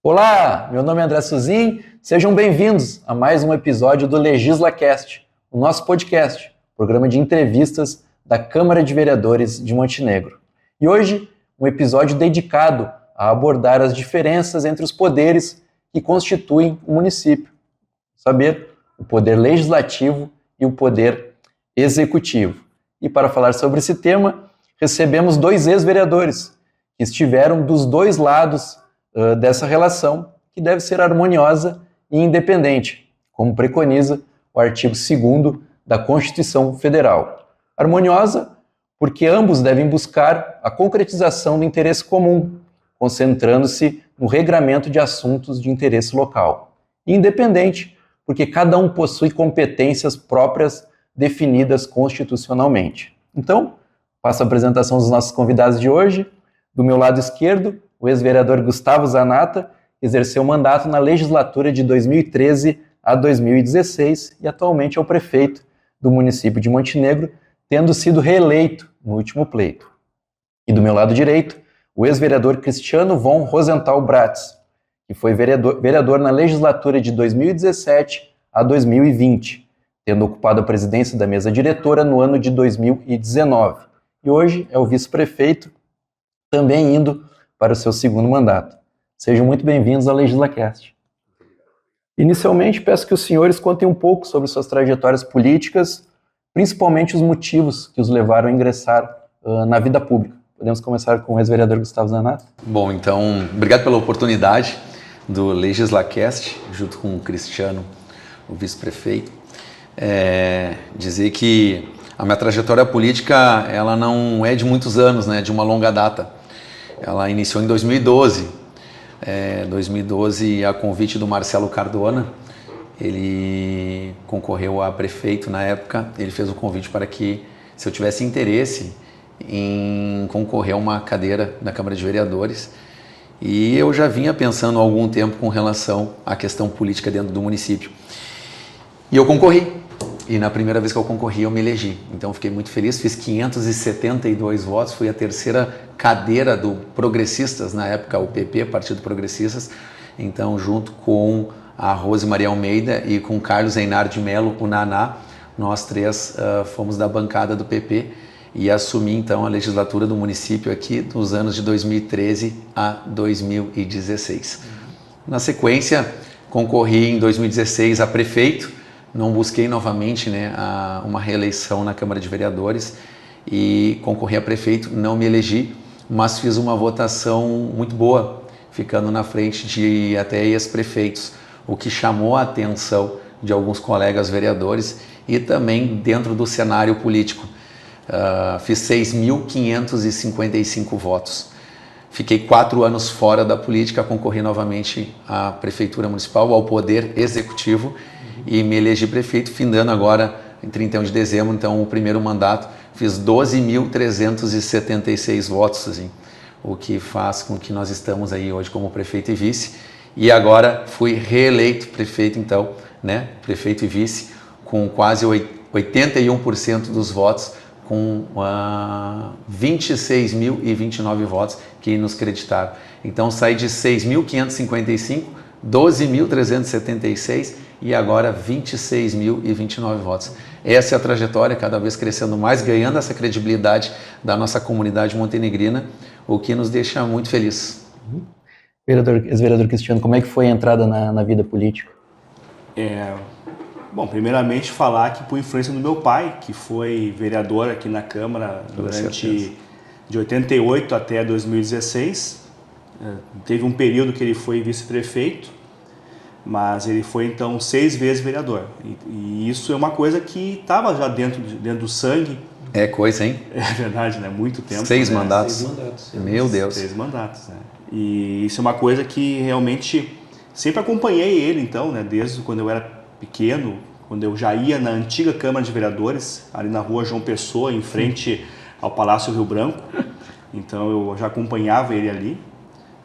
Olá, meu nome é André Suzin, sejam bem-vindos a mais um episódio do LegislaCast, o nosso podcast, programa de entrevistas da Câmara de Vereadores de Montenegro. E hoje, um episódio dedicado a abordar as diferenças entre os poderes que constituem o município, saber o poder legislativo e o poder executivo. E para falar sobre esse tema, recebemos dois ex-vereadores que estiveram dos dois lados dessa relação, que deve ser harmoniosa e independente, como preconiza o artigo 2º da Constituição Federal. Harmoniosa porque ambos devem buscar a concretização do interesse comum, concentrando-se no regramento de assuntos de interesse local. E independente porque cada um possui competências próprias definidas constitucionalmente. Então, passo a apresentação dos nossos convidados de hoje. Do meu lado esquerdo, o ex-vereador Gustavo Zanata exerceu mandato na legislatura de 2013 a 2016 e atualmente é o prefeito do município de Montenegro, tendo sido reeleito no último pleito. E do meu lado direito, o ex-vereador Cristiano von Rosenthal Bratz, que foi vereador na legislatura de 2017 a 2020, tendo ocupado a presidência da mesa diretora no ano de 2019. E hoje é o vice-prefeito, também indo para o seu segundo mandato. Sejam muito bem-vindos ao LegislaCast. Inicialmente, peço que os senhores contem um pouco sobre suas trajetórias políticas, principalmente os motivos que os levaram a ingressar na vida pública. Podemos começar com o ex-vereador Gustavo Zanata? Bom, então, obrigado pela oportunidade do LegislaCast, junto com o Cristiano, o vice-prefeito. Dizer que a minha trajetória política, ela não é de muitos anos, né, de uma longa data. Ela iniciou em 2012. 2012, a convite do Marcelo Cardona, ele concorreu a prefeito na época. Ele fez o convite para que, se eu tivesse interesse em concorrer a uma cadeira na Câmara de Vereadores, e eu já vinha pensando há algum tempo com relação à questão política dentro do município. E eu concorri. E na primeira vez que eu concorri, eu me elegi. Então, fiquei muito feliz, fiz 572 votos, fui a terceira cadeira do Progressistas, na época o PP, Partido Progressistas. Então, junto com a Rose Maria Almeida e com Carlos Einar de Mello, o Naná, nós três fomos da bancada do PP e assumi, então, a legislatura do município aqui dos anos de 2013 a 2016. Na sequência, concorri em 2016 a prefeito. Não busquei novamente, uma reeleição na Câmara de Vereadores e concorri a prefeito, não me elegi, mas fiz uma votação muito boa, ficando na frente de até ex-prefeitos, o que chamou a atenção de alguns colegas vereadores e também dentro do cenário político. Fiz 6.555 votos. Fiquei 4 anos fora da política, concorri novamente à Prefeitura Municipal, ao Poder Executivo, e me elegi prefeito, findando agora em 31 de dezembro, então o primeiro mandato, fiz 12.376 votos, assim, o que faz com que nós estamos aí hoje como prefeito e vice, e agora fui reeleito prefeito, então, prefeito e vice, com quase 81% dos votos, com 26.029 votos que nos creditaram. Então saí de 6.555, 12.376 e agora 26.029 votos. Essa é a trajetória, cada vez crescendo mais, ganhando essa credibilidade da nossa comunidade montenegrina, o que nos deixa muito feliz. Ex-vereador Cristiano, como é que foi a entrada na vida política? Bom, primeiramente falar que por influência do meu pai, que foi vereador aqui na Câmara durante de 88 até 2016. Teve um período que ele foi vice-prefeito, mas ele foi então 6 vezes vereador. E isso é uma coisa que estava já dentro do sangue. É coisa, hein? É verdade, né? Muito tempo. 6 né? mandatos. 6 mandatos. Meu Deus. 6 mandatos, né? E isso é uma coisa que realmente sempre acompanhei ele, então, né? Desde quando eu era pequeno, quando eu já ia na antiga Câmara de Vereadores, ali na rua João Pessoa, em frente ao Palácio Rio Branco. Então eu já acompanhava ele ali.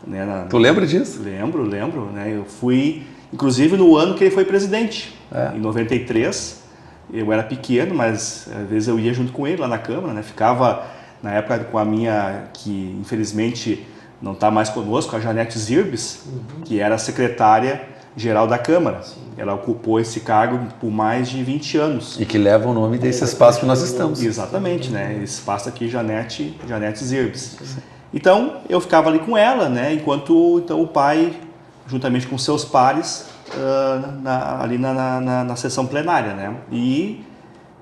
Né? Tu lembra disso? Lembro, né? Eu fui, inclusive, no ano que ele foi presidente, em 93. Eu era pequeno, mas às vezes eu ia junto com ele lá na Câmara, né? Ficava, na época, com a minha, que infelizmente não está mais conosco, a Janete Zirbes, que era a secretária-geral da Câmara. Ela ocupou esse cargo por mais de 20 anos. E que leva o nome desse espaço que nós estamos. Exatamente, né? Esse espaço aqui, Janete Zirbes. Então, eu ficava ali com ela, né? Enquanto então, o pai, juntamente com seus pares, ali na sessão plenária, né? E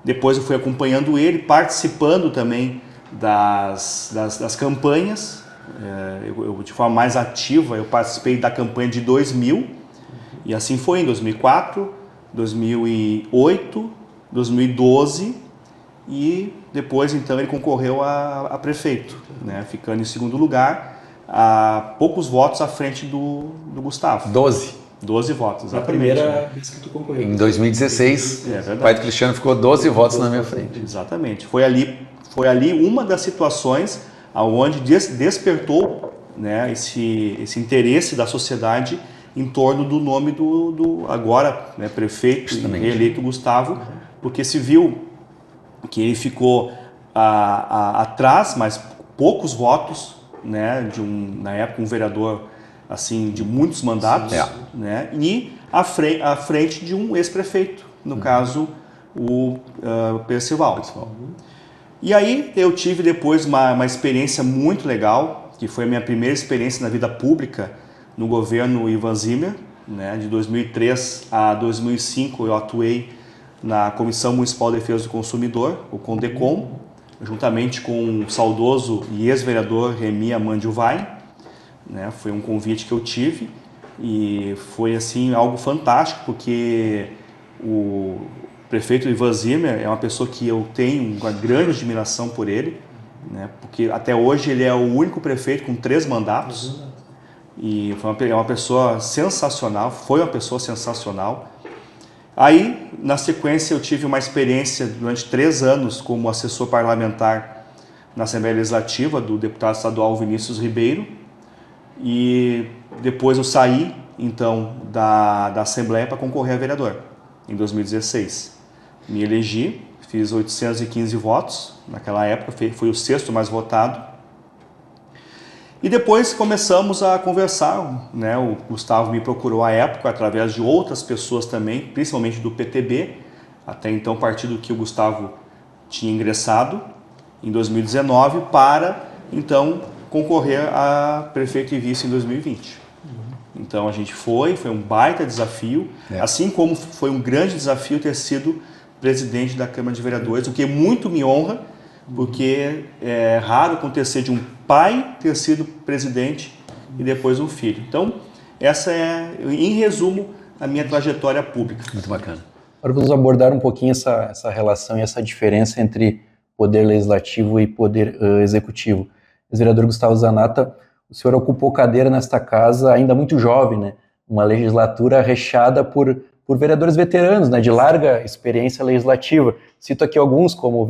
depois eu fui acompanhando ele, participando também das campanhas. Eu, de forma mais ativa, eu participei da campanha de 2000, e assim foi em 2004, 2008, 2012, e depois então ele concorreu a prefeito, né, ficando em segundo lugar, a poucos votos à frente do Gustavo. 12 votos, exatamente. A primeira vez que tu concorreu. Em 2016, o pai do Cristiano ficou 12 votos na minha frente. Exatamente. Foi ali uma das situações onde despertou, né, esse interesse da sociedade em torno do nome do agora, né, prefeito e reeleito Gustavo, porque se viu que ele ficou atrás, mas poucos votos, né, na época um vereador assim de muitos mandatos, né, e à frente de um ex-prefeito, no caso o Percival. E aí eu tive depois uma experiência muito legal, que foi a minha primeira experiência na vida pública no governo Ivan Zimmer, né, de 2003 a 2005 eu atuei na Comissão Municipal de Defesa do Consumidor, o CONDECOM, juntamente com o saudoso e ex-vereador Remy Amandio-Vai, né, foi um convite que eu tive e foi assim algo fantástico, porque o prefeito Ivan Zimmer é uma pessoa que eu tenho uma grande admiração por ele, né, porque até hoje ele é o único prefeito com 3 mandatos, e é uma pessoa sensacional, foi uma pessoa sensacional. Aí, na sequência, eu tive uma experiência durante 3 anos como assessor parlamentar na Assembleia Legislativa do deputado estadual Vinícius Ribeiro, e depois eu saí, então, da Assembleia para concorrer a vereador, em 2016. Me elegi, fiz 815 votos, naquela época fui o 6º mais votado. E depois começamos a conversar, né? O Gustavo me procurou à época, através de outras pessoas também, principalmente do PTB, até então partido que o Gustavo tinha ingressado, em 2019, para então concorrer a prefeito e vice em 2020. Então a gente foi um baita desafio, assim como foi um grande desafio ter sido presidente da Câmara de Vereadores, o que muito me honra, porque é raro acontecer de um pai ter sido presidente e depois um filho. Então, essa é, em resumo, a minha trajetória pública. Muito bacana. Agora vamos abordar um pouquinho essa relação e essa diferença entre poder legislativo e poder executivo. Ex-vereador Gustavo Zanata, o senhor ocupou cadeira nesta casa ainda muito jovem, né? Uma legislatura recheada por vereadores veteranos, né? De larga experiência legislativa. Cito aqui alguns, como o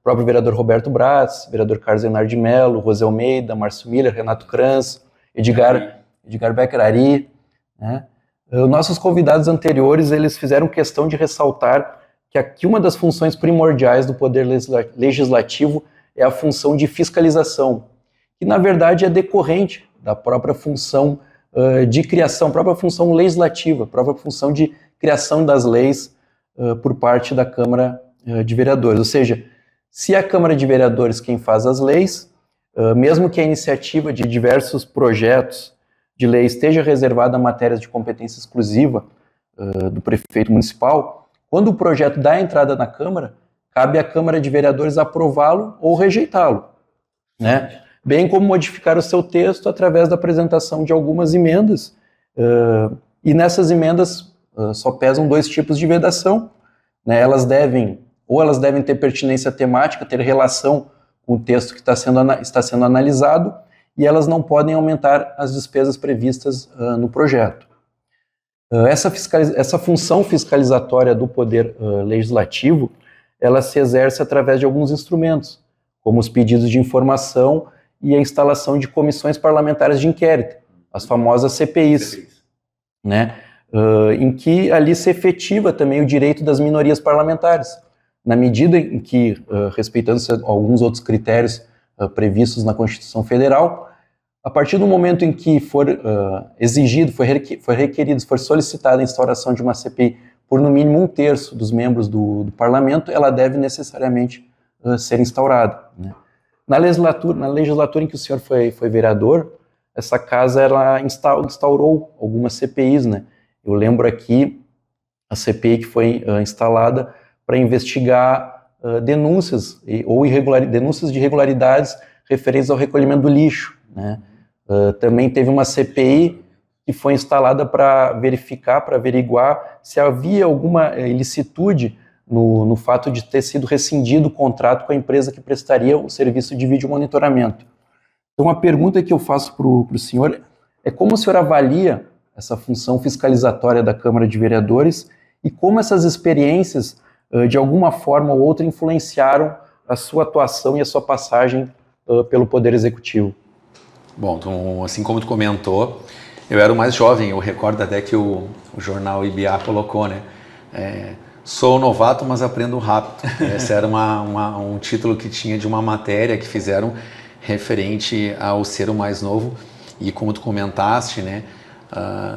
próprio vereador Roberto Braz, vereador Carlos Leonardo de Mello, Rosé Almeida, Márcio Miller, Renato Kranz, Edgar Beckerari, né? Nossos convidados anteriores, eles fizeram questão de ressaltar que aqui uma das funções primordiais do poder legislativo é a função de fiscalização, que na verdade é decorrente da própria função de criação, própria função legislativa, própria função de criação das leis por parte da Câmara de Vereadores. Ou seja, se a Câmara de Vereadores quem faz as leis, mesmo que a iniciativa de diversos projetos de lei esteja reservada a matérias de competência exclusiva do prefeito municipal, quando o projeto dá entrada na Câmara, cabe à Câmara de Vereadores aprová-lo ou rejeitá-lo, né? Bem como modificar o seu texto através da apresentação de algumas emendas, e nessas emendas só pesam 2 tipos de vedação, né? Elas devem ter pertinência temática, ter relação com o texto que está sendo analisado, e elas não podem aumentar as despesas previstas no projeto. Essa função fiscalizatória do poder legislativo, ela se exerce através de alguns instrumentos, como os pedidos de informação e a instalação de comissões parlamentares de inquérito, as famosas CPIs, né? Em que ali se efetiva também o direito das minorias parlamentares, na medida em que, respeitando alguns outros critérios previstos na Constituição Federal, A partir do momento em que for exigido, for requerido, for solicitada a instauração de uma CPI por no mínimo 1/3 dos membros do parlamento, ela deve necessariamente ser instaurada, né? Na legislatura em que o senhor foi vereador, essa casa ela instaurou algumas CPIs, né? Eu lembro aqui a CPI que foi instalada para investigar denúncias denúncias de irregularidades referentes ao recolhimento do lixo, né? Também teve uma CPI que foi instalada para verificar, para averiguar se havia alguma ilicitude no fato de ter sido rescindido o contrato com a empresa que prestaria o serviço de vídeo monitoramento. Então, a pergunta que eu faço para o senhor é como o senhor avalia essa função fiscalizatória da Câmara de Vereadores e como essas experiências, de alguma forma ou outra, influenciaram a sua atuação e a sua passagem pelo Poder Executivo. Bom, então, assim como tu comentou, eu era o mais jovem, eu recordo até que o jornal IBA colocou, né? Sou novato, mas aprendo rápido. Esse era um título que tinha de uma matéria que fizeram referente ao ser o mais novo. E como tu comentaste, né,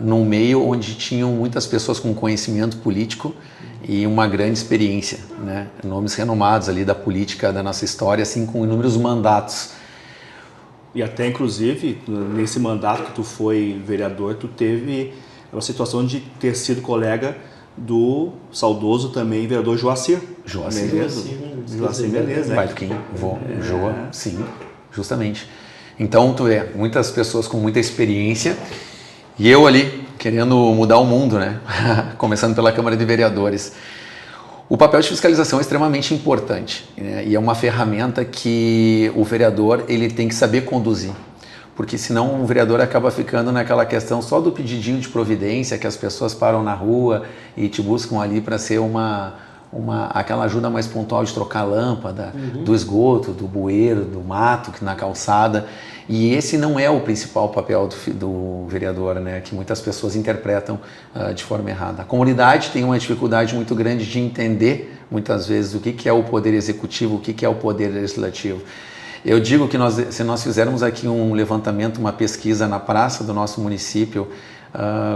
num meio onde tinham muitas pessoas com conhecimento político e uma grande experiência, né, nomes renomados ali da política da nossa história, assim, com inúmeros mandatos. E até, inclusive, nesse mandato que tu foi vereador, tu teve uma situação de ter sido colega do saudoso também vereador Joacir Menezes, né? Pai do Kim, Joa, sim, justamente. Então, tu vê, muitas pessoas com muita experiência e eu ali querendo mudar o mundo, né? Começando pela Câmara de Vereadores. O papel de fiscalização é extremamente importante, né? E é uma ferramenta que o vereador ele tem que saber conduzir. Porque senão o vereador acaba ficando naquela questão só do pedidinho de providência, que as pessoas param na rua e te buscam ali para ser aquela ajuda mais pontual de trocar a lâmpada, do esgoto, do bueiro, do mato, na calçada. E esse não é o principal papel do vereador, né, que muitas pessoas interpretam de forma errada. A comunidade tem uma dificuldade muito grande de entender, muitas vezes, o que é o poder executivo, o que é o poder legislativo. Eu digo que se nós fizermos aqui um levantamento, uma pesquisa na praça do nosso município,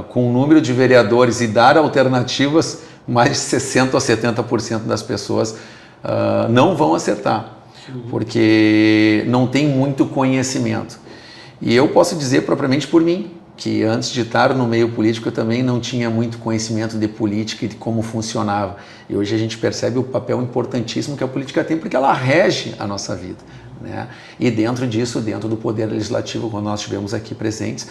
com o número de vereadores e dar alternativas, mais de 60% a 70% das pessoas não vão acertar, porque não tem muito conhecimento. E eu posso dizer propriamente por mim, que antes de estar no meio político eu também não tinha muito conhecimento de política e de como funcionava. E hoje a gente percebe o papel importantíssimo que a política tem, porque ela rege a nossa vida, né? E dentro disso, dentro do Poder Legislativo, quando nós estivemos aqui presentes,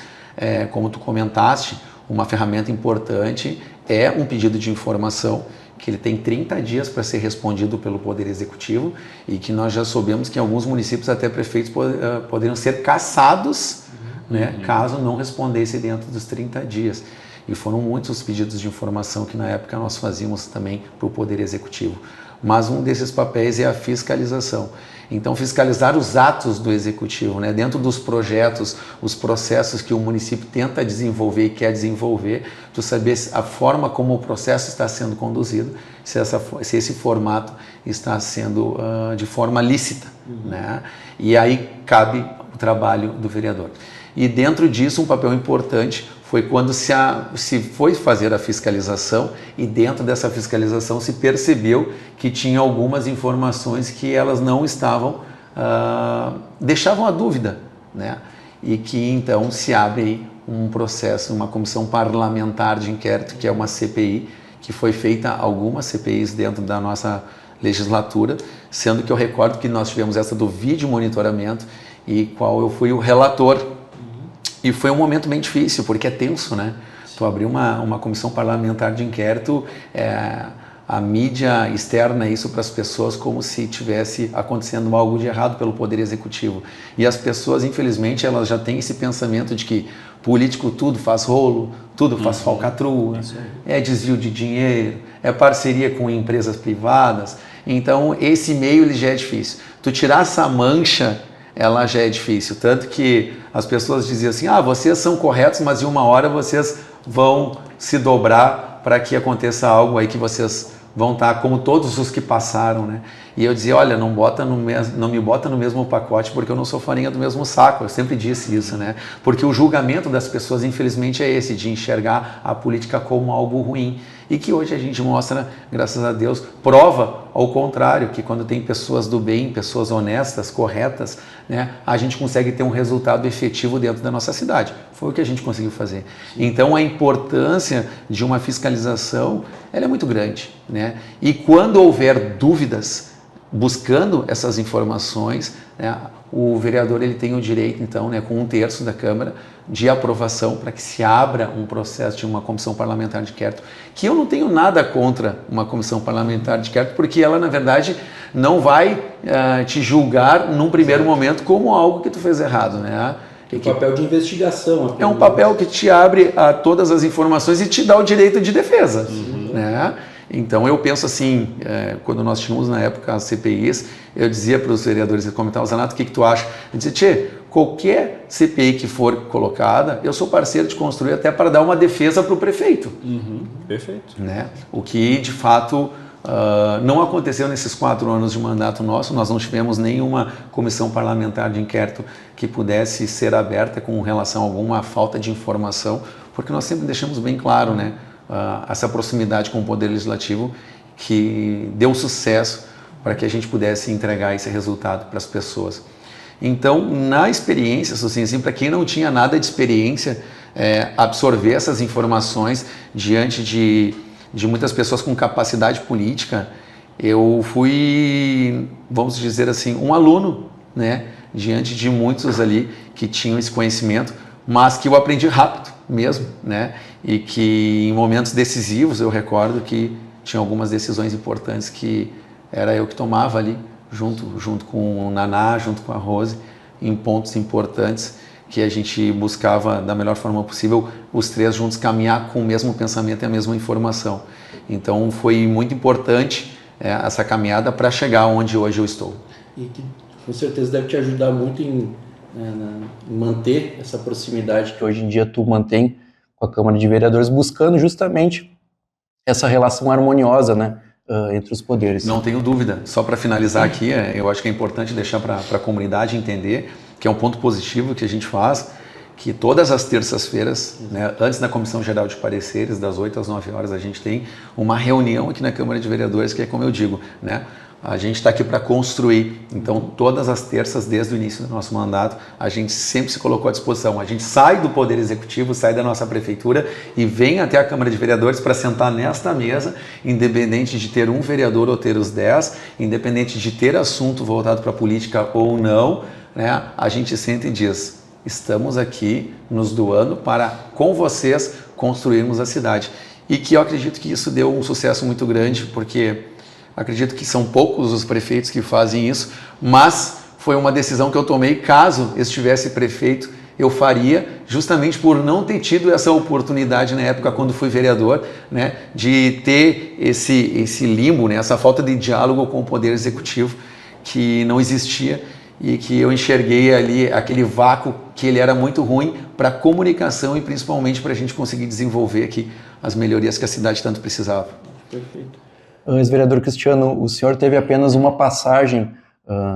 como tu comentaste, uma ferramenta importante é um pedido de informação, que ele tem 30 dias para ser respondido pelo Poder Executivo e que nós já soubemos que em alguns municípios até prefeitos poderiam ser cassados, né, caso não respondesse dentro dos 30 dias. E foram muitos os pedidos de informação que na época nós fazíamos também para o Poder Executivo. Mas um desses papéis é a fiscalização. Então, fiscalizar os atos do Executivo, né, dentro dos projetos, os processos que o município tenta desenvolver e quer desenvolver, tu saber a forma como o processo está sendo conduzido, se esse formato está sendo de forma lícita, né? E aí cabe o trabalho do vereador. E dentro disso, um papel importante foi quando se foi fazer a fiscalização e dentro dessa fiscalização se percebeu que tinha algumas informações que elas não estavam, deixavam a dúvida, né? E que então se abre um processo, uma comissão parlamentar de inquérito, que é uma CPI, que foi feita algumas CPIs dentro da nossa legislatura, sendo que eu recordo que nós tivemos essa do vídeo monitoramento e qual eu fui o relator. E foi um momento bem difícil, porque é tenso, né? Tu abrir uma comissão parlamentar de inquérito, a mídia externa isso para as pessoas como se tivesse acontecendo algo de errado pelo Poder Executivo. E as pessoas, infelizmente, elas já têm esse pensamento de que político tudo faz rolo, tudo faz falcatrua, é desvio de dinheiro, é parceria com empresas privadas. Então, esse meio ele já é difícil. Tu tirar essa mancha, ela já é difícil. Tanto que as pessoas diziam assim, vocês são corretos, mas em uma hora vocês vão se dobrar para que aconteça algo aí que vocês vão estar como todos os que passaram, né? E eu dizia, olha, não me bota no mesmo pacote porque eu não sou farinha do mesmo saco. Eu sempre disse isso, né? Porque o julgamento das pessoas, infelizmente, é esse, de enxergar a política como algo ruim. E que hoje a gente mostra, graças a Deus, prova ao contrário, que quando tem pessoas do bem, pessoas honestas, corretas, né, a gente consegue ter um resultado efetivo dentro da nossa cidade. Foi o que a gente conseguiu fazer. Então a importância de uma fiscalização, ela é muito grande, né? E quando houver dúvidas, buscando essas informações, né, o vereador ele tem o direito, então, né, com 1/3 da Câmara, de aprovação para que se abra um processo de uma comissão parlamentar de inquérito, que eu não tenho nada contra uma comissão parlamentar de inquérito, porque ela, na verdade, não vai te julgar num primeiro momento como algo que tu fez errado, né? Tem um papel de investigação. É um papel que te abre a todas as informações e te dá o direito de defesa, né? Então eu penso assim, quando nós tínhamos na época as CPIs, eu dizia para os vereadores que comentavam, Zanato, o que tu acha? Eu dizia, tchê, qualquer CPI que for colocada, eu sou parceiro de construir até para dar uma defesa para o prefeito. Perfeito. Né? O que de fato não aconteceu nesses 4 anos de mandato nosso, nós não tivemos nenhuma comissão parlamentar de inquérito que pudesse ser aberta com relação a alguma falta de informação, porque nós sempre deixamos bem claro, né? Essa proximidade com o Poder Legislativo que deu sucesso para que a gente pudesse entregar esse resultado para as pessoas. Então, na experiência, assim, para quem não tinha nada de experiência, absorver essas informações diante de muitas pessoas com capacidade política, eu fui, vamos dizer assim, um aluno, né, diante de muitos ali que tinham esse conhecimento, mas que eu aprendi rápido mesmo, né? E que em momentos decisivos eu recordo que tinha algumas decisões importantes que era eu que tomava ali, junto com o Naná, junto com a Rose, em pontos importantes que a gente buscava da melhor forma possível, os 3 juntos caminhar com o mesmo pensamento e a mesma informação. Então foi muito importante essa caminhada para chegar onde hoje eu estou. E que com certeza deve te ajudar muito em manter essa proximidade Que hoje em dia tu mantém com a Câmara de Vereadores, buscando justamente essa relação harmoniosa, né, entre os poderes. Não tenho dúvida. Só para finalizar aqui, eu acho que é importante deixar para a comunidade entender que é um ponto positivo que a gente faz, que todas as terças-feiras, né, antes da Comissão Geral de Pareceres, das 8 às 9 horas, a gente tem uma reunião aqui na Câmara de Vereadores, que é como eu digo, né, a gente está aqui para construir. Então, todas as terças, desde o início do nosso mandato, a gente sempre se colocou à disposição. A gente sai do Poder Executivo, sai da nossa prefeitura e vem até a Câmara de Vereadores para sentar nesta mesa, independente de ter um vereador ou ter os 10, independente de ter assunto voltado para a política ou não, né, a gente senta e diz, estamos aqui nos doando para, com vocês, construirmos a cidade. E que eu acredito que isso deu um sucesso muito grande, porque acredito que são poucos os prefeitos que fazem isso, mas foi uma decisão que eu tomei, caso eu estivesse prefeito, eu faria, justamente por não ter tido essa oportunidade na época quando fui vereador, né, de ter esse limbo, né, essa falta de diálogo com o Poder Executivo que não existia e que eu enxerguei ali aquele vácuo que ele era muito ruim para a comunicação e principalmente para a gente conseguir desenvolver aqui as melhorias que a cidade tanto precisava. Perfeito. Ex-vereador Cristiano, o senhor teve apenas uma passagem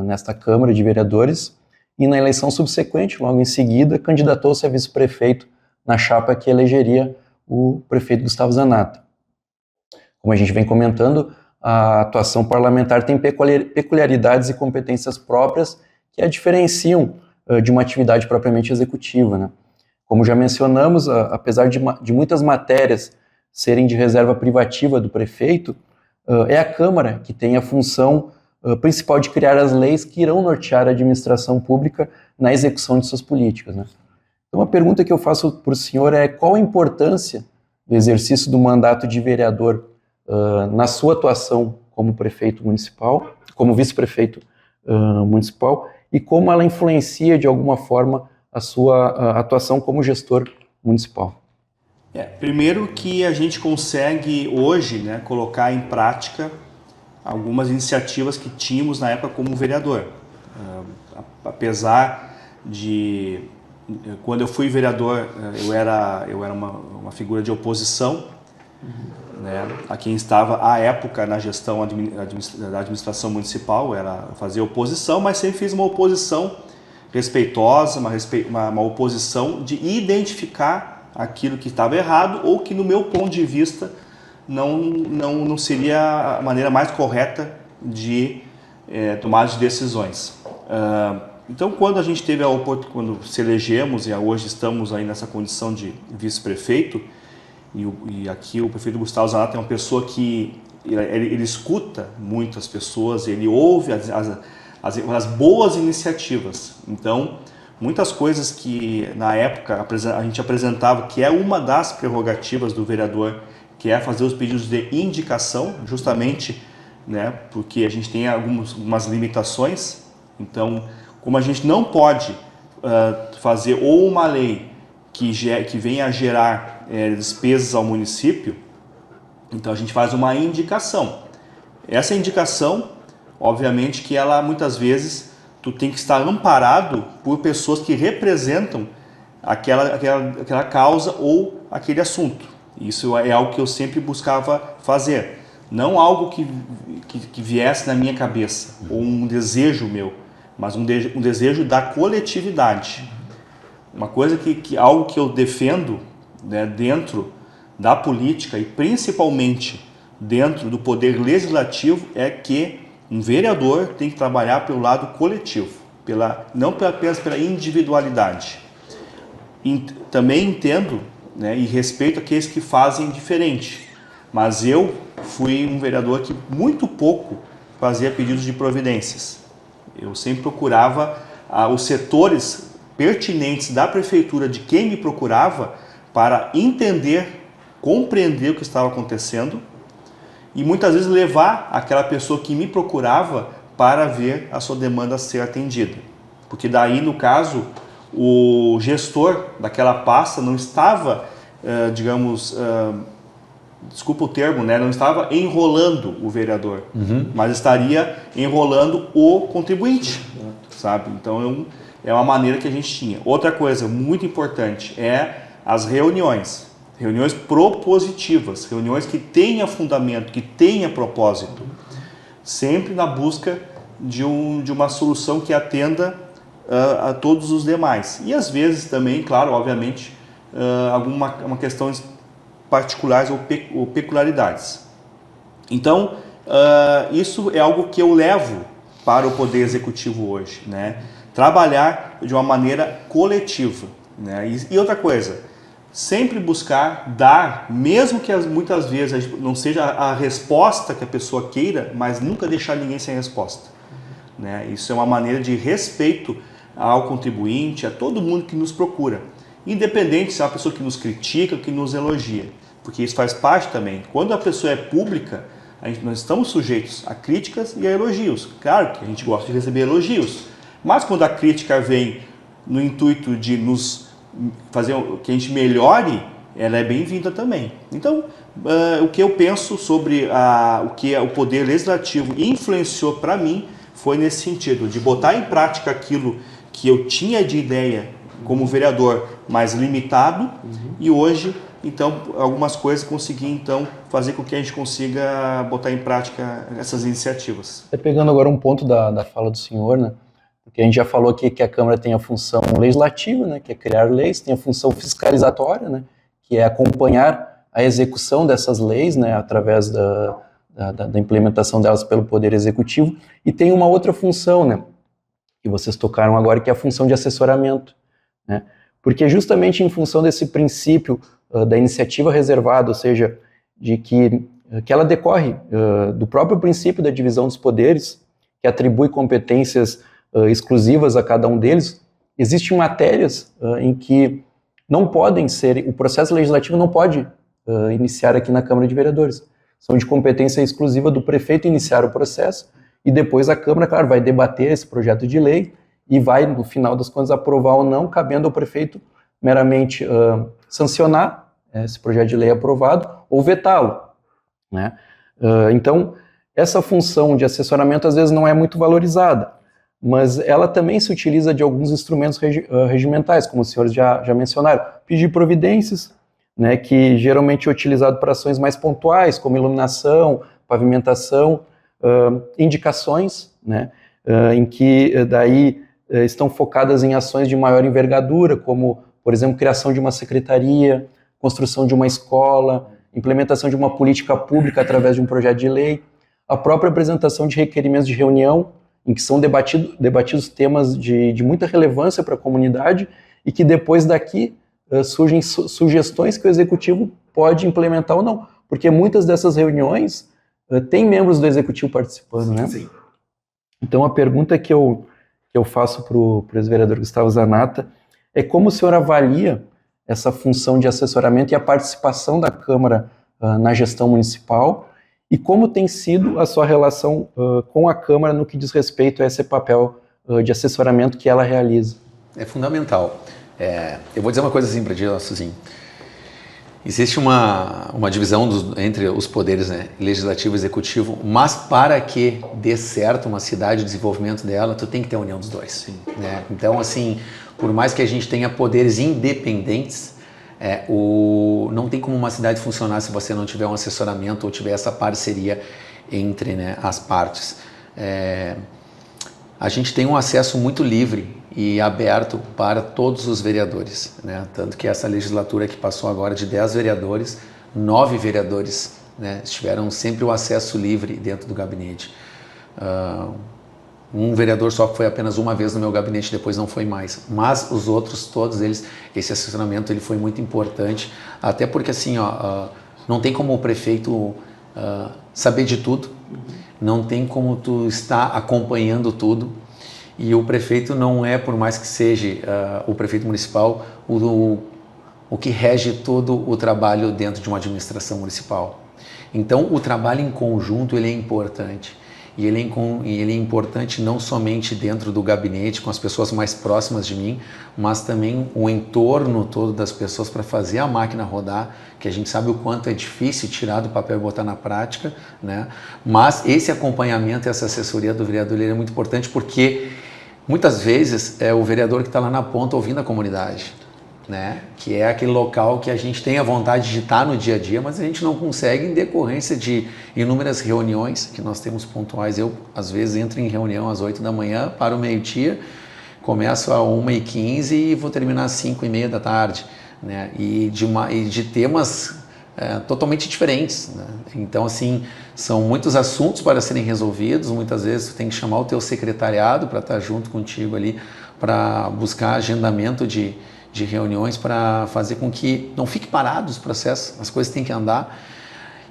nesta Câmara de Vereadores e na eleição subsequente, logo em seguida, candidatou-se a vice-prefeito na chapa que elegeria o prefeito Gustavo Zanato. Como a gente vem comentando, a atuação parlamentar tem peculiaridades e competências próprias que a diferenciam de uma atividade propriamente executiva, né? Como já mencionamos, apesar de muitas matérias serem de reserva privativa do prefeito, é a Câmara que tem a função principal de criar as leis que irão nortear a administração pública na execução de suas políticas, né? Então, a pergunta que eu faço para o senhor é qual a importância do exercício do mandato de vereador na sua atuação como prefeito municipal, como vice-prefeito municipal, e como ela influencia de alguma forma a sua atuação como gestor municipal. Primeiro que a gente consegue hoje, né, colocar em prática algumas iniciativas que tínhamos na época como vereador. Apesar de, quando eu fui vereador, eu era uma figura de oposição, né, a quem estava à época na gestão da administração municipal, era fazer oposição, mas sempre fiz uma oposição respeitosa, uma oposição de identificar aquilo que estava errado ou que, no meu ponto de vista, não seria a maneira mais correta de tomar de decisões. Então, quando a gente teve a oportunidade, quando se elegemos e hoje estamos aí nessa condição de vice-prefeito, e aqui o prefeito Gustavo Zanata é uma pessoa que ele escuta muito as pessoas, ele ouve as boas iniciativas. Então, muitas coisas que na época a gente apresentava, que é uma das prerrogativas do vereador, que é fazer os pedidos de indicação, justamente, né, porque a gente tem algumas limitações. Então, como a gente não pode fazer ou uma lei que venha a gerar despesas ao município, então a gente faz uma indicação. Essa indicação, obviamente que ela muitas vezes tu tem que estar amparado por pessoas que representam aquela causa ou aquele assunto. Isso é algo que eu sempre buscava fazer, não algo que viesse na minha cabeça ou um desejo meu, mas um desejo da coletividade. Uma coisa algo que eu defendo, né, dentro da política e principalmente dentro do poder legislativo é que um vereador tem que trabalhar pelo lado coletivo, não apenas pela individualidade. Também entendo, né, e respeito aqueles que fazem diferente, mas eu fui um vereador que muito pouco fazia pedidos de providências. Eu sempre procurava os setores pertinentes da prefeitura, de quem me procurava, para entender, compreender o que estava acontecendo e muitas vezes levar aquela pessoa que me procurava para ver a sua demanda ser atendida. Porque daí, no caso, o gestor daquela pasta não estava, desculpa o termo, né, não estava enrolando o vereador, mas estaria enrolando o contribuinte, sabe? Então, é uma maneira que a gente tinha. Outra coisa muito importante é as reuniões propositivas, reuniões que tenham fundamento, que tenham propósito, sempre na busca de uma solução que atenda a todos os demais. E às vezes também, claro, obviamente, uma questões particulares ou peculiaridades. Então, isso é algo que eu levo para o Poder Executivo hoje, né? Trabalhar de uma maneira coletiva, né? E outra coisa, sempre buscar dar, mesmo que muitas vezes não seja a resposta que a pessoa queira, mas nunca deixar ninguém sem resposta, né? Isso é uma maneira de respeito ao contribuinte, a todo mundo que nos procura, independente se é uma pessoa que nos critica ou que nos elogia, porque isso faz parte também. Quando a pessoa é pública, nós estamos sujeitos a críticas e a elogios. Claro que a gente gosta de receber elogios, mas quando a crítica vem no intuito de nos fazer que a gente melhore, ela é bem-vinda também. Então, o que eu penso sobre o que o Poder Legislativo influenciou para mim foi nesse sentido, de botar em prática aquilo que eu tinha de ideia como vereador, mais limitado, e hoje, então, algumas coisas consegui, então, fazer com que a gente consiga botar em prática essas iniciativas. Pegando agora um ponto da fala do senhor, né? Porque a gente já falou aqui que a Câmara tem a função legislativa, né, que é criar leis, tem a função fiscalizatória, né, que é acompanhar a execução dessas leis, né, através da implementação delas pelo Poder Executivo, e tem uma outra função, né, que vocês tocaram agora, que é a função de assessoramento, né, porque justamente em função desse princípio da iniciativa reservada, ou seja, de que ela decorre do próprio princípio da divisão dos poderes, que atribui competências exclusivas a cada um deles, existem matérias em que não podem ser, o processo legislativo não pode iniciar aqui na Câmara de Vereadores. São de competência exclusiva do prefeito iniciar o processo e depois a Câmara, claro, vai debater esse projeto de lei e vai, no final das contas, aprovar ou não, cabendo ao prefeito meramente sancionar esse projeto de lei aprovado ou vetá-lo, né? Então, essa função de assessoramento às vezes não é muito valorizada, mas ela também se utiliza de alguns instrumentos regimentais, como os senhores já mencionaram, pedir providências, né, que geralmente é utilizado para ações mais pontuais, como iluminação, pavimentação, indicações, né, em que daí estão focadas em ações de maior envergadura, como, por exemplo, criação de uma secretaria, construção de uma escola, implementação de uma política pública através de um projeto de lei, a própria apresentação de requerimentos de reunião, em que são debatidos temas de muita relevância para a comunidade e que depois daqui surgem sugestões que o executivo pode implementar ou não, porque muitas dessas reuniões têm membros do executivo participando, né? Sim. Então a pergunta que eu faço para o ex-vereador Gustavo Zanata é como o senhor avalia essa função de assessoramento e a participação da Câmara na gestão municipal e como tem sido a sua relação com a Câmara no que diz respeito a esse papel de assessoramento que ela realiza. É fundamental. Eu vou dizer uma coisa assim para ti, Suzinho. Existe uma divisão entre os poderes, né, legislativo e executivo, mas para que dê certo uma cidade, o desenvolvimento dela, tu tem que ter a união dos dois. Sim. Né? Então, assim, por mais que a gente tenha poderes independentes, não tem como uma cidade funcionar se você não tiver um assessoramento ou tiver essa parceria entre, né, as partes. A gente tem um acesso muito livre e aberto para todos os vereadores, né? Tanto que essa legislatura que passou agora de 10 vereadores, 9 vereadores, né, tiveram sempre o acesso livre dentro do gabinete. Um vereador só foi apenas uma vez no meu gabinete, depois não foi mais. Mas os outros, todos eles, esse assessoramento ele foi muito importante, até porque assim, não tem como o prefeito saber de tudo, não tem como tu estar acompanhando tudo. E o prefeito não é, por mais que seja o prefeito municipal, o que rege todo o trabalho dentro de uma administração municipal. Então, o trabalho em conjunto ele é importante. E ele é importante não somente dentro do gabinete, com as pessoas mais próximas de mim, mas também o entorno todo das pessoas para fazer a máquina rodar, que a gente sabe o quanto é difícil tirar do papel e botar na prática, né? Mas esse acompanhamento, essa assessoria do vereador ele é muito importante porque muitas vezes é o vereador que está lá na ponta ouvindo a comunidade, né? Que é aquele local que a gente tem a vontade de estar no dia a dia, mas a gente não consegue em decorrência de inúmeras reuniões que nós temos pontuais. Eu, às vezes, entro em reunião às 8 da manhã, para o meio-dia, começo às 1h15 e vou terminar às 5h30 da tarde, né? E de temas totalmente diferentes, né? Então, assim, são muitos assuntos para serem resolvidos. Muitas vezes tu tem que chamar o teu secretariado para estar junto contigo ali, para buscar agendamento de reuniões, para fazer com que não fique parado os processos, as coisas têm que andar.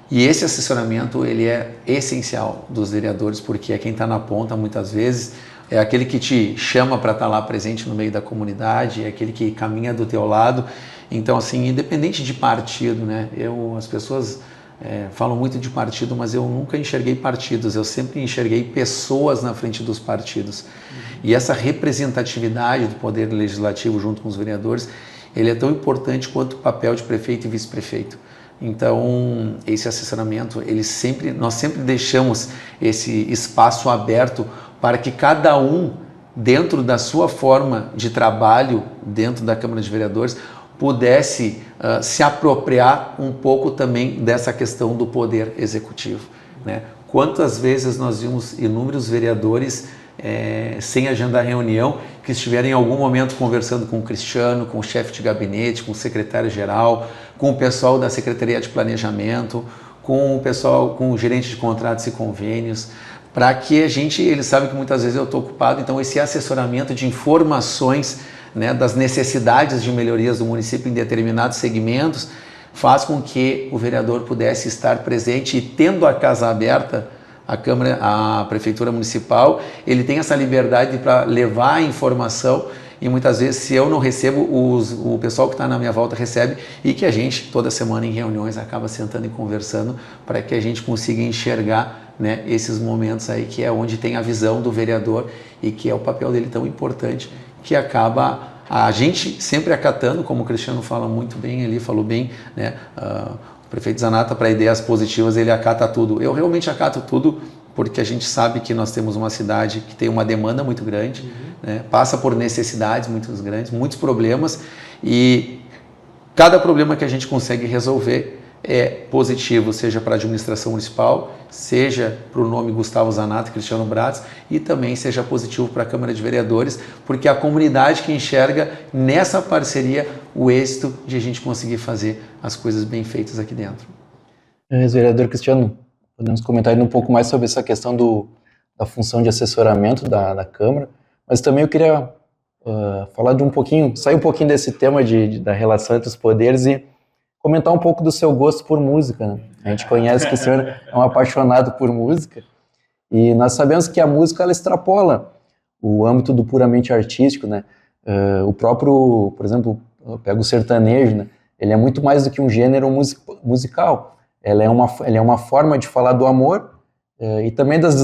E esse assessoramento ele é essencial dos vereadores, porque é quem está na ponta muitas vezes, é aquele que te chama para estar lá presente no meio da comunidade, é aquele que caminha do teu lado. Então, assim, independente de partido, né? As pessoas falam muito de partido, mas eu nunca enxerguei partidos, eu sempre enxerguei pessoas na frente dos partidos. E essa representatividade do poder legislativo junto com os vereadores, ele é tão importante quanto o papel de prefeito e vice-prefeito. Então, esse assessoramento, nós sempre deixamos esse espaço aberto para que cada um, dentro da sua forma de trabalho, dentro da Câmara de Vereadores, pudesse se apropriar um pouco também dessa questão do poder executivo, né? Quantas vezes nós vimos inúmeros vereadores sem agendar reunião, que estiveram em algum momento conversando com o Cristiano, com o chefe de gabinete, com o secretário-geral, com o pessoal da Secretaria de Planejamento, com o pessoal, com o gerente de contratos e convênios, para que eles sabem que muitas vezes eu estou ocupado, então esse assessoramento de informações, né, das necessidades de melhorias do município em determinados segmentos, faz com que o vereador pudesse estar presente e, tendo a casa aberta, a Prefeitura Municipal, ele tem essa liberdade para levar a informação e muitas vezes, se eu não recebo, o pessoal que está na minha volta recebe, e que a gente, toda semana em reuniões, acaba sentando e conversando para que a gente consiga enxergar, né, esses momentos aí, que é onde tem a visão do vereador e que é o papel dele tão importante, que acaba a gente sempre acatando, como o Cristiano fala muito bem, ele falou bem, né, o prefeito Zanata, para ideias positivas, ele acata tudo. Eu realmente acato tudo, porque a gente sabe que nós temos uma cidade que tem uma demanda muito grande, né, passa por necessidades muito grandes, muitos problemas, e Cada problema que a gente consegue resolver é positivo, seja para a administração municipal, seja para o nome Gustavo Zanata e Cristiano Bratz, e também seja positivo para a Câmara de Vereadores, porque é a comunidade que enxerga nessa parceria o êxito de a gente conseguir fazer as coisas bem feitas aqui dentro. Ex-vereador Cristiano, podemos comentar ainda um pouco mais sobre essa questão da função de assessoramento da Câmara, mas também eu queria falar de sair um pouquinho desse tema da relação entre os poderes e comentar um pouco do seu gosto por música, né? A gente conhece que o senhor é um apaixonado por música e nós sabemos que a música ela extrapola o âmbito do puramente artístico, né? O próprio, por exemplo, eu pego o sertanejo, né? Ele é muito mais do que um gênero musical. Ele é uma forma de falar do amor e também das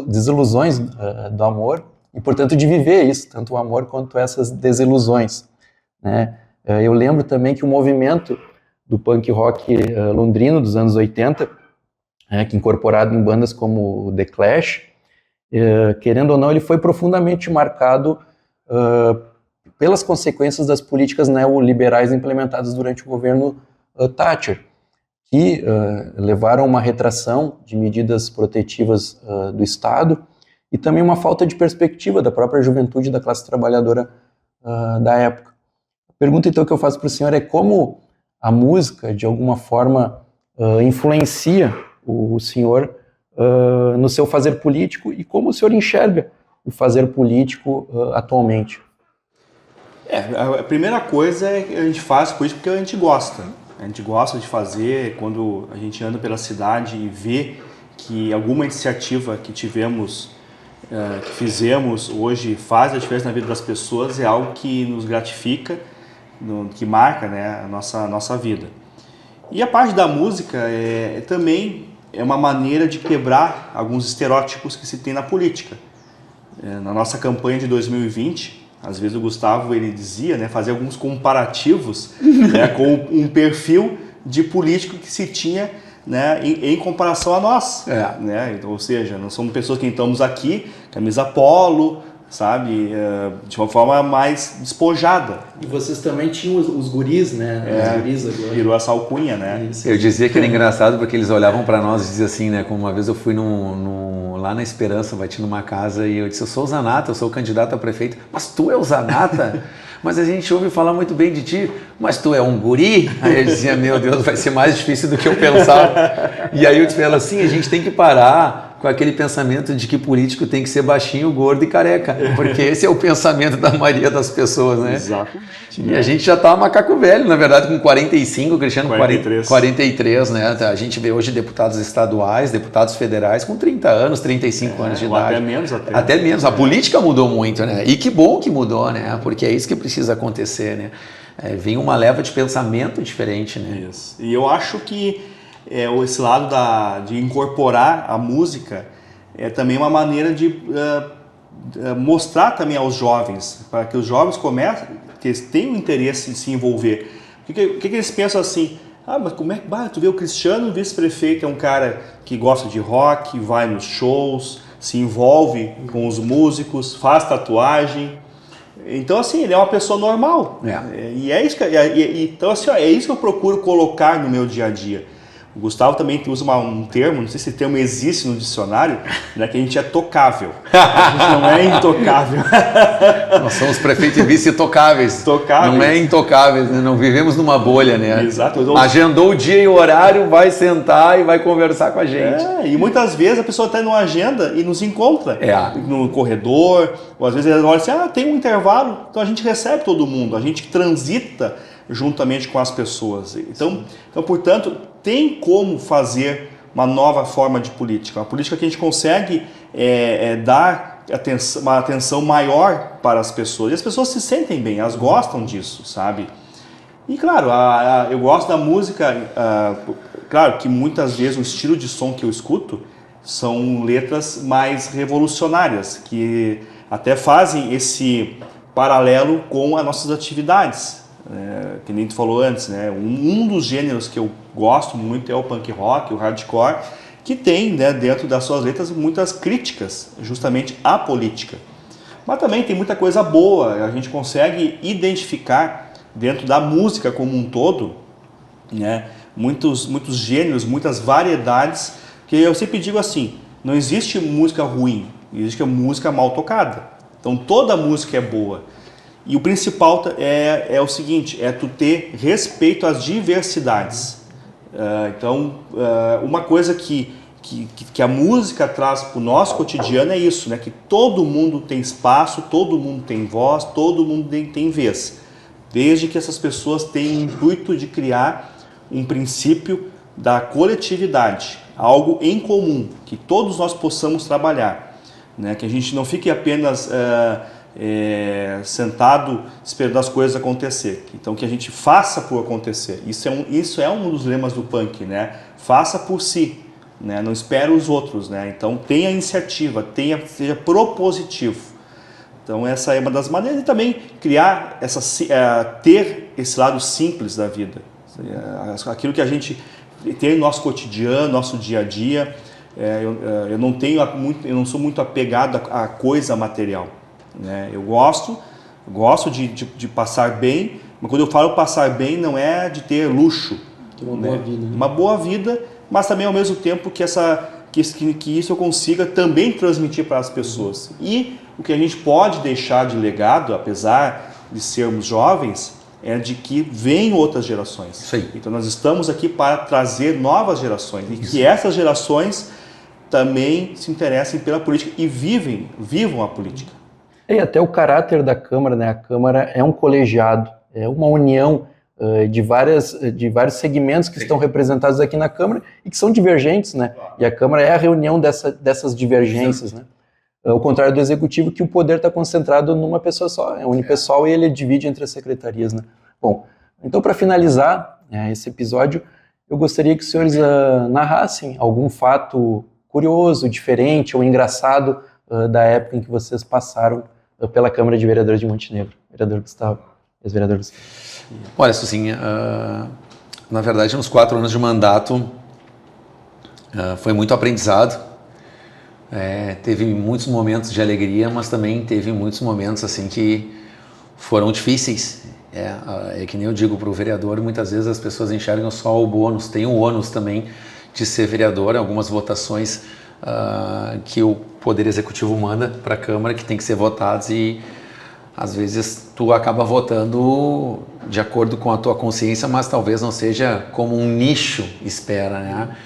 desilusões do amor e, portanto, de viver isso, tanto o amor quanto essas desilusões, né? Eu lembro também que o movimento do punk rock londrino dos anos 80, que incorporado em bandas como The Clash, querendo ou não, ele foi profundamente marcado pelas consequências das políticas neoliberais implementadas durante o governo Thatcher, que levaram a uma retração de medidas protetivas do Estado e também uma falta de perspectiva da própria juventude da classe trabalhadora da época. A pergunta, então, que eu faço para o senhor é como a música, de alguma forma, influencia o senhor no seu fazer político e como o senhor enxerga o fazer político atualmente? A primeira coisa é que a gente faz política porque a gente gosta. A gente gosta de fazer, quando a gente anda pela cidade e vê que alguma iniciativa que tivemos, que fizemos hoje faz a diferença na vida das pessoas, é algo que nos gratifica, que marca, né, a nossa vida. E a parte da música também é uma maneira de quebrar alguns estereótipos que se tem na política. Na nossa campanha de 2020, às vezes o Gustavo ele dizia, né, fazia alguns comparativos né, com um perfil de político que se tinha, né, em comparação a nós. Né? Ou seja, nós somos pessoas que estamos aqui, camisa polo, sabe, de uma forma mais despojada. E vocês também tinham os guris, né? Os guris agora. Virou essa alcunha, né? Eu dizia que era engraçado porque eles olhavam para nós e diziam assim, né? Como uma vez eu fui lá na Esperança, bati numa casa e eu disse, eu sou o Zanata, eu sou o candidato a prefeito. Mas tu é o Zanata? Mas a gente ouve falar muito bem de ti, mas tu é um guri? Aí eu dizia, meu Deus, vai ser mais difícil do que eu pensava. E aí eu disse, ela assim, a gente tem que parar com aquele pensamento de que político tem que ser baixinho, gordo e careca, porque esse é o pensamento da maioria das pessoas, né? Exatamente. E a gente já tá macaco velho, na verdade, com 45, o Cristiano 43, né? A gente vê hoje deputados estaduais, deputados federais com 30 anos, 35 anos de idade. Até menos. Até menos. A política mudou muito, né? E que bom que mudou, né? Porque é isso que precisa acontecer, né? Vem uma leva de pensamento diferente, né? Isso. E eu acho que esse lado de incorporar a música é também uma maneira de mostrar também aos jovens, para que os jovens comecem, que eles tenham interesse em se envolver. O que eles pensam assim? Mas como é que tu vê o Cristiano, vice-prefeito, é um cara que gosta de rock, vai nos shows, se envolve com os músicos, faz tatuagem. Então, assim, ele é uma pessoa normal. E é isso então, assim, é isso que eu procuro colocar no meu dia a dia. O Gustavo também usa um termo, não sei se esse termo existe no dicionário, né, que a gente é tocável. A gente não é intocável. Nós somos prefeito e vice tocáveis. Não é intocáveis, né? Não vivemos numa bolha, né? Exato. Agendou o dia e o horário, vai sentar e vai conversar com a gente. E muitas vezes a pessoa está numa agenda e nos encontra no corredor, ou às vezes ela olha assim, tem um intervalo, então a gente recebe todo mundo, a gente transita juntamente com as pessoas. Então, portanto, tem como fazer uma nova forma de política. Uma política que a gente consegue dar uma atenção maior para as pessoas. E as pessoas se sentem bem, elas gostam disso, sabe? E claro, eu gosto da música, claro que muitas vezes o estilo de som que eu escuto são letras mais revolucionárias, que até fazem esse paralelo com as nossas atividades. Que nem tu falou antes, né? Um dos gêneros que eu gosto muito é o punk rock, o hardcore, que tem, né, dentro das suas letras muitas críticas justamente à política. Mas também tem muita coisa boa, a gente consegue identificar dentro da música como um todo, né? Muitos gêneros, muitas variedades, que eu sempre digo assim, não existe música ruim, existe música mal tocada. Então toda música é boa. E o principal é o seguinte, é tu ter respeito às diversidades. Uma coisa que a música traz para o nosso cotidiano é isso, né? Que todo mundo tem espaço, todo mundo tem voz, todo mundo tem vez. Desde que essas pessoas tenham o intuito de criar um princípio da coletividade, algo em comum, que todos nós possamos trabalhar, né? Que a gente não fique apenas sentado esperando as coisas acontecer. Então que a gente faça por acontecer. Isso é um dos lemas do punk, né? Faça por si, né? Não espere os outros, né? Então tenha iniciativa, seja propositivo. Então essa é uma das maneiras, e também criar ter esse lado simples da vida, aquilo que a gente tem no nosso cotidiano, nosso dia a dia. Eu não sou muito apegado à coisa material, né? Eu gosto de passar bem, mas quando eu falo passar bem não é de ter luxo, uma boa vida, né? Uma boa vida, mas também ao mesmo tempo que isso eu consiga também transmitir para as pessoas. E o que a gente pode deixar de legado, apesar de sermos jovens, é de que vêm outras gerações. Isso aí. Então nós estamos aqui para trazer novas gerações e que essas gerações também se interessem pela política e vivam a política. E até o caráter da Câmara, né? A Câmara é um colegiado, é uma união de vários segmentos que estão representados aqui na Câmara e que são divergentes, né? E a Câmara é a reunião dessas divergências, né? Ao contrário do Executivo, que o poder está concentrado numa pessoa só, é unipessoal, e ele divide entre as secretarias, né? Bom, então para finalizar esse episódio, eu gostaria que os senhores narrassem algum fato curioso, diferente ou engraçado da época em que vocês passaram pela Câmara de Vereadores de Montenegro. Vereador Gustavo, ex-vereador Gustavo. Olha, Suzinha, na verdade, nos 4 anos de mandato foi muito aprendizado. Teve muitos momentos de alegria, mas também teve muitos momentos assim que foram difíceis. É que nem eu digo para o vereador, muitas vezes as pessoas enxergam só o bônus, tem o ônus também de ser vereador, algumas votações que o Poder Executivo manda para a Câmara, que tem que ser votadas, e às vezes tu acaba votando de acordo com a tua consciência, mas talvez não seja como um nicho espera, né?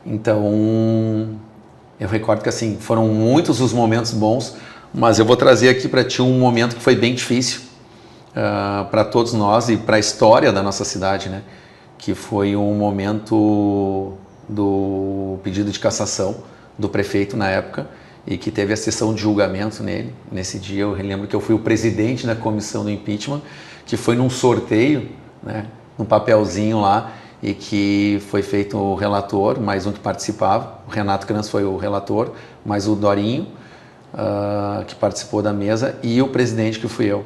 Então, eu recordo que assim, foram muitos os momentos bons, mas eu vou trazer aqui para ti um momento que foi bem difícil para todos nós e para a história da nossa cidade, né? Que foi um momento do pedido de cassação do prefeito na época, e que teve a sessão de julgamento nele. Nesse dia eu lembro que eu fui o presidente da comissão do impeachment, que foi num sorteio, né, num papelzinho lá, e que foi feito o relator, mais um que participava, o Renato Kranz foi o relator, mais o Dorinho, que participou da mesa, e o presidente, que fui eu.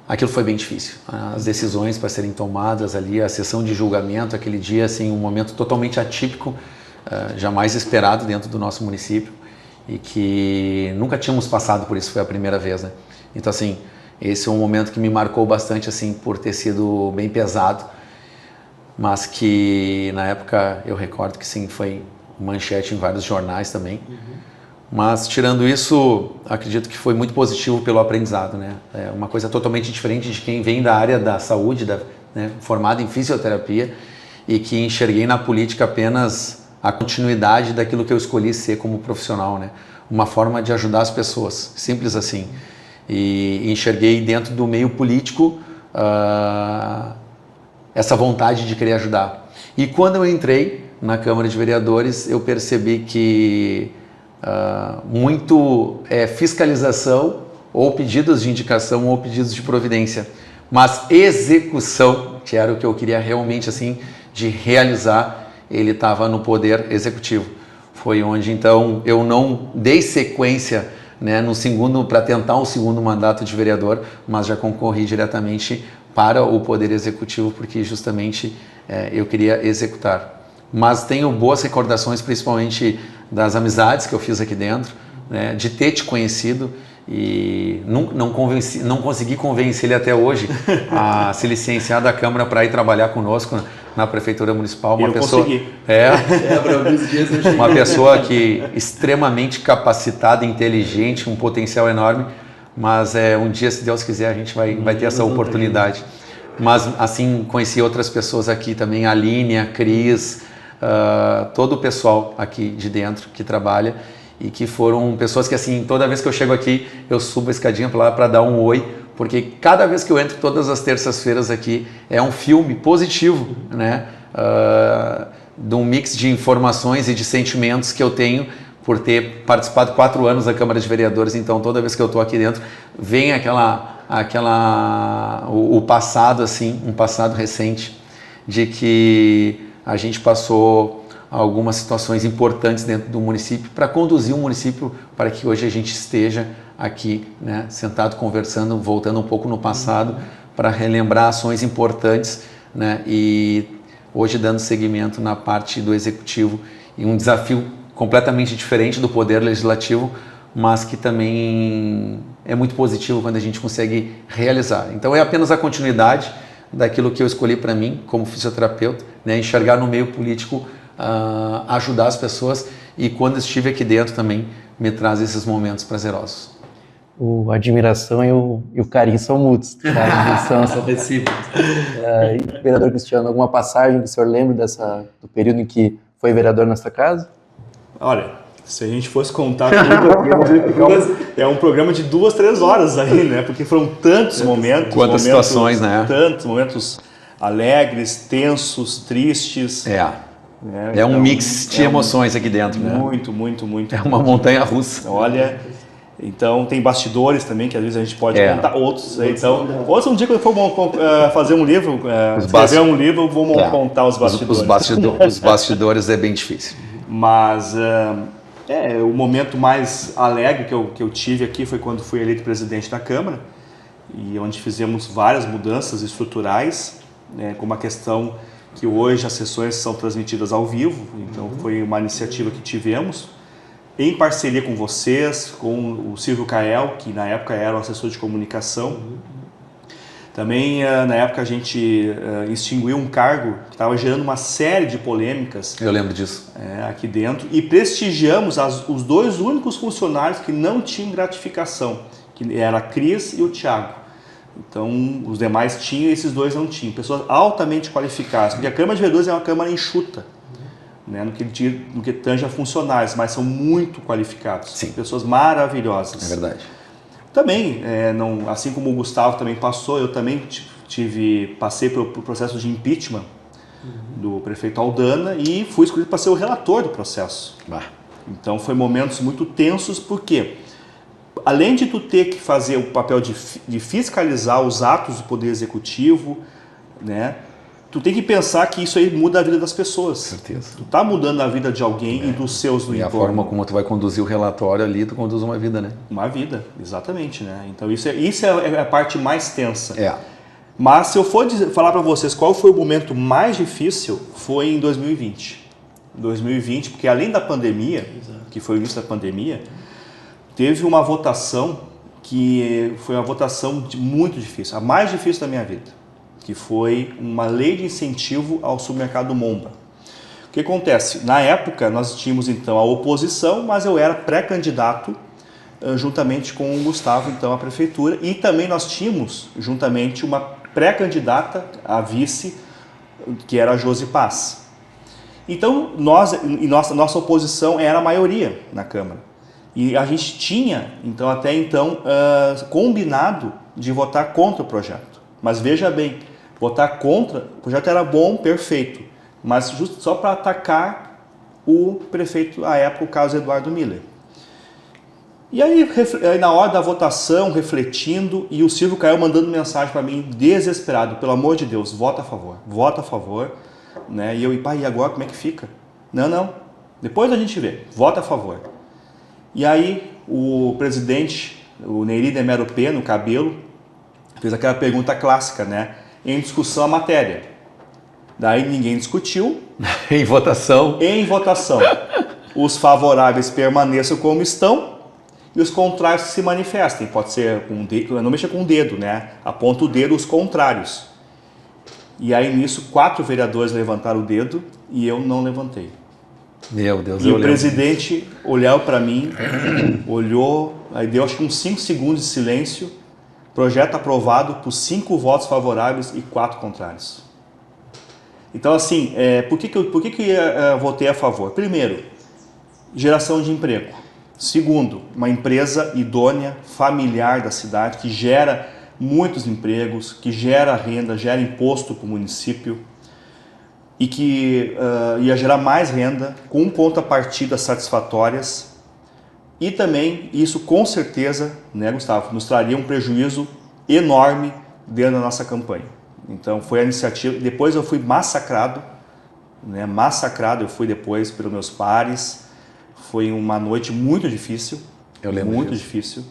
Aquilo foi bem difícil, as decisões para serem tomadas ali, a sessão de julgamento, aquele dia, assim, um momento totalmente atípico, jamais esperado dentro do nosso município, e que nunca tínhamos passado por isso, foi a primeira vez, né? Então, assim, esse é um momento que me marcou bastante, assim, por ter sido bem pesado, mas que na época eu recordo que sim, foi manchete em vários jornais também. Mas tirando isso, acredito que foi muito positivo pelo aprendizado, né? É uma coisa totalmente diferente de quem vem da área da saúde, né, formado em fisioterapia, e que enxerguei na política apenas a continuidade daquilo que eu escolhi ser como profissional, né? Uma forma de ajudar as pessoas, simples assim. E enxerguei dentro do meio político essa vontade de querer ajudar. E quando eu entrei na Câmara de Vereadores, eu percebi que muito fiscalização, ou pedidos de indicação, ou pedidos de providência, mas execução, que era o que eu queria realmente, assim, de realizar, ele estava no Poder Executivo. Foi onde, então, eu não dei sequência, né, para tentar um segundo mandato de vereador, mas já concorri diretamente para o Poder Executivo, porque justamente eu queria executar. Mas tenho boas recordações, principalmente das amizades que eu fiz aqui dentro, né, de ter te conhecido, e não consegui convencer ele até hoje a se licenciar da Câmara para ir trabalhar conosco na Prefeitura Municipal. Eu consegui. Uma pessoa que extremamente capacitada, inteligente, um potencial enorme, mas um dia, se Deus quiser, a gente vai ter essa oportunidade. Mas assim, conheci outras pessoas aqui também, a Aline, a Cris, todo o pessoal aqui de dentro que trabalha, e que foram pessoas que, assim, toda vez que eu chego aqui, eu subo a escadinha para dar um oi, porque cada vez que eu entro, todas as terças-feiras aqui, é um filme positivo, né? De um mix de informações e de sentimentos que eu tenho por ter participado 4 anos da Câmara de Vereadores. Então, toda vez que eu estou aqui dentro, vem o passado, assim, um passado recente, de que a gente passou algumas situações importantes dentro do município para conduzir o município para que hoje a gente esteja aqui, né, sentado conversando, voltando um pouco no passado para relembrar ações importantes, né, e hoje dando seguimento na parte do executivo, e um desafio completamente diferente do poder legislativo, mas que também é muito positivo quando a gente consegue realizar. Então é apenas a continuidade daquilo que eu escolhi para mim como fisioterapeuta, né, enxergar no meio político, ajudar as pessoas, e quando estive aqui dentro também me traz esses momentos prazerosos. A admiração e o carinho são mútuos, tá? São recíprocos. Vereador Cristiano, alguma passagem que o senhor lembra do período em que foi vereador nessa casa? Olha, se a gente fosse contar tudo aqui, é um programa de 2-3 horas aí, né? Porque foram tantos momentos. Quantas situações, né? Tantos momentos alegres, tensos, tristes. É um mix de emoções aqui dentro, né? Muito. É uma montanha russa. Olha, então tem bastidores também, que às vezes a gente pode contar outros. Então, outro um dia que eu for fazer um livro, escrever um livro, eu vou contar os bastidores. Os bastidores é bem difícil. Mas o momento mais alegre que eu tive aqui foi quando fui eleito presidente da Câmara, e onde fizemos várias mudanças estruturais, como a questão que hoje as sessões são transmitidas ao vivo. Então foi uma iniciativa que tivemos em parceria com vocês, com o Silvio Cael, que na época era o assessor de comunicação. Também na época a gente extinguiu um cargo que estava gerando uma série de polêmicas. Eu lembro disso. Aqui dentro, e prestigiamos os 2 únicos funcionários que não tinham gratificação, que era a Cris e o Thiago. Então, os demais tinham e esses 2 não tinham. Pessoas altamente qualificadas, porque a Câmara de Vereadores é uma Câmara enxuta, né, no que tange a funcionários, mas são muito qualificados. Sim. Pessoas maravilhosas. É verdade. Também, assim como o Gustavo também passou, eu também passei pelo processo de impeachment do prefeito Aldana e fui escolhido para ser o relator do processo. Então, foi momentos muito tensos, porque além de tu ter que fazer o papel de fiscalizar os atos do Poder Executivo, né, tu tem que pensar que isso aí muda a vida das pessoas. Certeza. Tu tá mudando a vida de alguém e dos seus no entorno. E a forma como tu vai conduzir o relatório ali, tu conduz uma vida, né? Uma vida, exatamente, né? Então isso é a parte mais tensa. Mas se eu for falar para vocês qual foi o momento mais difícil, foi em 2020. 2020, porque além da pandemia, que foi o início da pandemia, teve uma votação que foi uma votação muito difícil, a mais difícil da minha vida, que foi uma lei de incentivo ao supermercado Momba. O que acontece? Na época, nós tínhamos então a oposição, mas eu era pré-candidato juntamente com o Gustavo, então, à prefeitura, e também nós tínhamos juntamente uma pré-candidata a vice, que era a Josi Paz. Então, nossa oposição era a maioria na Câmara. E a gente tinha, então, até então, combinado de votar contra o projeto. Mas veja bem, votar contra, o projeto era bom, perfeito, mas justo só para atacar o prefeito, à época, o Carlos Eduardo Miller. E aí, na hora da votação, refletindo, e o Silvio Cael mandando mensagem para mim, desesperado, pelo amor de Deus, vota a favor, né? E eu, e agora como é que fica? Não, depois a gente vê, vota a favor. E aí, o presidente, o Nery Demero Pena, no Cabelo, fez aquela pergunta clássica, né? Em discussão a matéria. Daí ninguém discutiu. Em votação. Os favoráveis permaneçam como estão e os contrários se manifestem. Pode ser com o dedo, não mexa com o dedo, né? Aponta o dedo os contrários. E aí nisso 4 vereadores levantaram o dedo e eu não levantei. Meu Deus, e o presidente olhou para mim, olhou, aí deu acho que uns 5 segundos de silêncio, projeto aprovado por 5 votos favoráveis e 4 contrários. Então assim, por que eu votei a favor? Primeiro, geração de emprego. Segundo, uma empresa idônea, familiar da cidade, que gera muitos empregos, que gera renda, gera imposto para o município e que ia gerar mais renda com contrapartidas satisfatórias. E também isso com certeza, né, Gustavo, nos traria um prejuízo enorme dentro da nossa campanha. Então foi a iniciativa, depois eu fui massacrado, né, eu fui depois pelos meus pares. Foi uma noite muito difícil, difícil,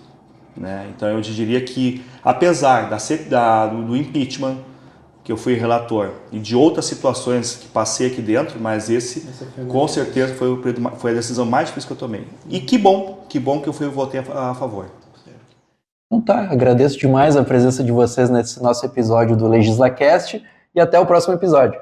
né? Então eu te diria que, apesar do impeachment, que eu fui relator, e de outras situações que passei aqui dentro, mas esse com certeza foi a decisão mais difícil que eu tomei. E que bom que eu votei a favor. Então tá, agradeço demais a presença de vocês nesse nosso episódio do LegislaCast e até o próximo episódio.